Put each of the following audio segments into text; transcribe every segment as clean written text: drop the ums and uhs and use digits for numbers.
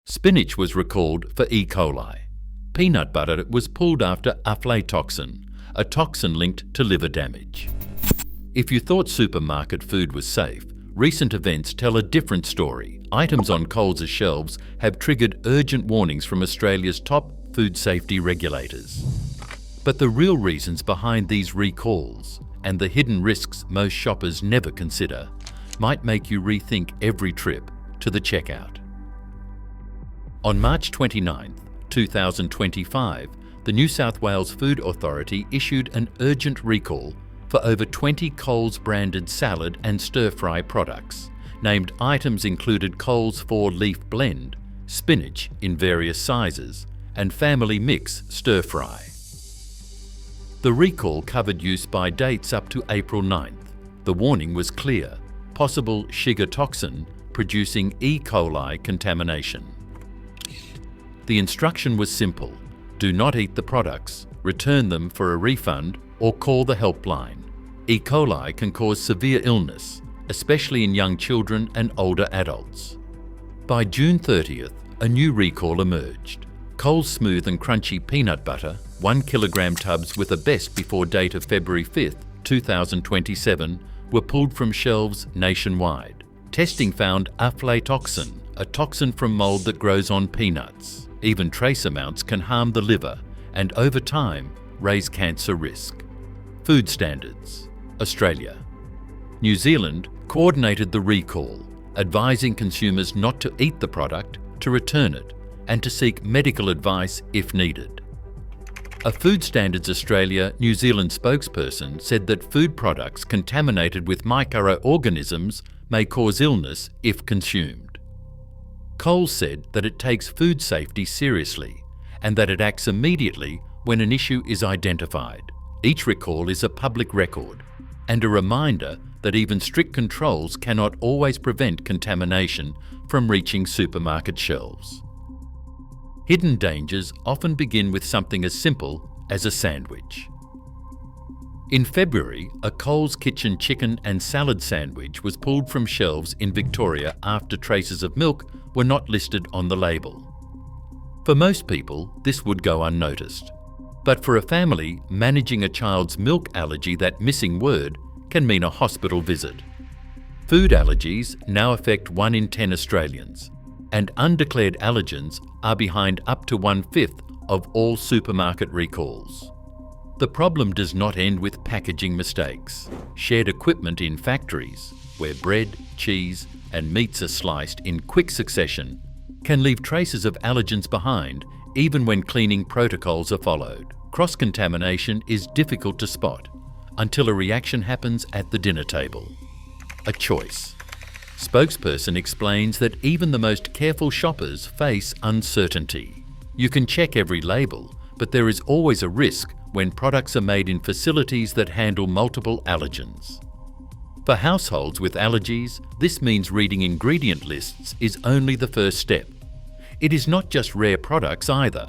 Spinach was recalled for E. coli. Peanut butter was pulled after aflatoxin, a toxin linked to liver damage. If you thought supermarket food was safe, recent events tell a different story. Items on Coles' shelves have triggered urgent warnings from Australia's top food safety regulators. But the real reasons behind these recalls, and the hidden risks most shoppers never consider, might make you rethink every trip to the checkout. On March 29, 2025, the New South Wales Food Authority issued an urgent recall for over 20 Coles-branded salad and stir-fry products. Named items included Coles 4-leaf blend, spinach in various sizes, and family mix stir-fry. The recall covered use by dates up to April 9th. The warning was clear: possible Shiga toxin producing E. coli contamination. The instruction was simple: do not eat the products, return them for a refund, or call the helpline. E. coli can cause severe illness, especially in young children and older adults. By June 30th, a new recall emerged. Coles Smooth and Crunchy Peanut Butter, 1 kilogram tubs with a best before date of February 5th, 2027, were pulled from shelves nationwide. Testing found aflatoxin, a toxin from mold that grows on peanuts. Even trace amounts can harm the liver and, over time, raise cancer risk. Food Standards Australia. New Zealand coordinated the recall, advising consumers not to eat the product, to return it, and to seek medical advice if needed. A Food Standards Australia New Zealand spokesperson said that food products contaminated with microorganisms may cause illness if consumed. Coles said that it takes food safety seriously and that it acts immediately when an issue is identified. Each recall is a public record and a reminder that even strict controls cannot always prevent contamination from reaching supermarket shelves. Hidden dangers often begin with something as simple as a sandwich. In February, a Coles Kitchen chicken and salad sandwich was pulled from shelves in Victoria after traces of milk were not listed on the label. For most people, this would go unnoticed. But for a family, managing a child's milk allergy, that missing word, can mean a hospital visit. Food allergies now affect 1 in 10 Australians, and undeclared allergens are behind up to 1/5 of all supermarket recalls. The problem does not end with packaging mistakes. Shared equipment in factories, where bread, cheese, and meats are sliced in quick succession, can leave traces of allergens behind even when cleaning protocols are followed. Cross-contamination is difficult to spot until a reaction happens at the dinner table. A choice. Spokesperson explains that even the most careful shoppers face uncertainty. You can check every label, but there is always a risk when products are made in facilities that handle multiple allergens. For households with allergies, this means reading ingredient lists is only the first step. It is not just rare products either.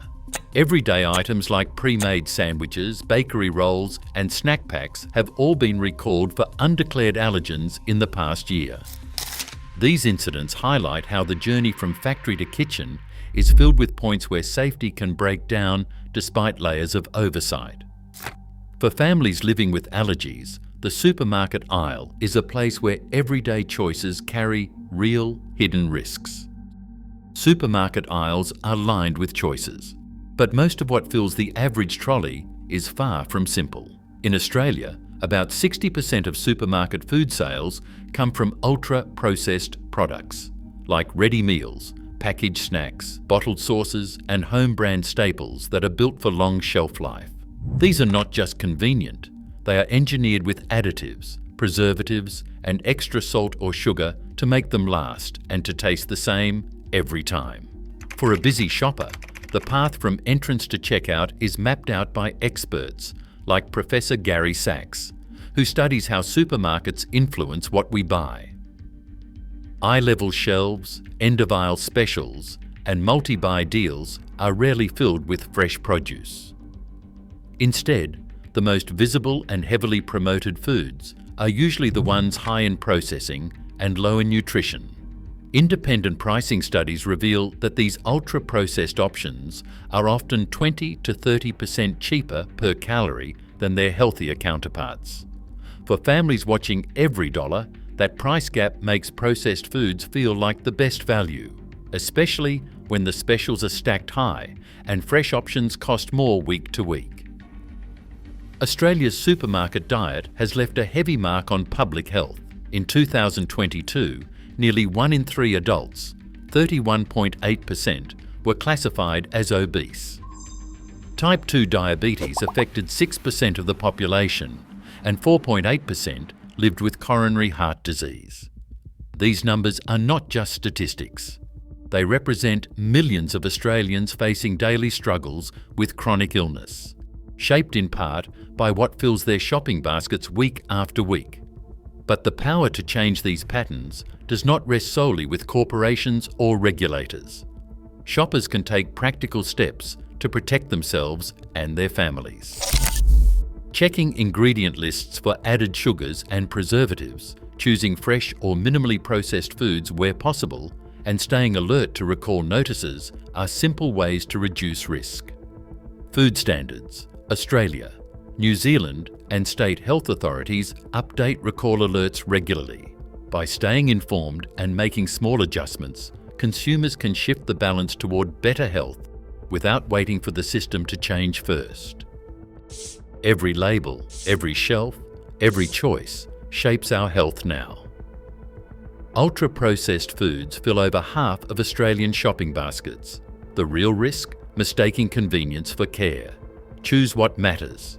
Everyday items like pre-made sandwiches, bakery rolls, and snack packs have all been recalled for undeclared allergens in the past year. These incidents highlight how the journey from factory to kitchen is filled with points where safety can break down despite layers of oversight. For families living with allergies, the supermarket aisle is a place where everyday choices carry real hidden risks. Supermarket aisles are lined with choices, but most of what fills the average trolley is far from simple. In Australia, about 60% of supermarket food sales come from ultra-processed products, like ready meals, packaged snacks, bottled sauces, and home brand staples that are built for long shelf life. These are not just convenient, they are engineered with additives, preservatives, and extra salt or sugar to make them last and to taste the same every time. For a busy shopper, the path from entrance to checkout is mapped out by experts like Professor Gary Sachs, who studies how supermarkets influence what we buy. Eye-level shelves, end-of-aisle specials, and multi-buy deals are rarely filled with fresh produce. Instead, the most visible and heavily promoted foods are usually the ones high in processing and low in nutrition. Independent pricing studies reveal that these ultra-processed options are often 20 to 30% cheaper per calorie than their healthier counterparts. For families watching every dollar, that price gap makes processed foods feel like the best value, especially when the specials are stacked high and fresh options cost more week to week. Australia's supermarket diet has left a heavy mark on public health. In 2022, nearly 1 in 3 adults, 31.8%, were classified as obese. Type 2 diabetes affected 6% of the population, and 4.8% lived with coronary heart disease. These numbers are not just statistics. They represent millions of Australians facing daily struggles with chronic illness, shaped in part by what fills their shopping baskets week after week. But the power to change these patterns does not rest solely with corporations or regulators. Shoppers can take practical steps to protect themselves and their families. Checking ingredient lists for added sugars and preservatives, choosing fresh or minimally processed foods where possible, and staying alert to recall notices are simple ways to reduce risk. Food standards, Australia, New Zealand and state health authorities update recall alerts regularly. By staying informed and making small adjustments, consumers can shift the balance toward better health without waiting for the system to change first. Every label, every shelf, every choice shapes our health now. Ultra-processed foods fill over half of Australian shopping baskets. The real risk? Mistaking convenience for care. Choose what matters.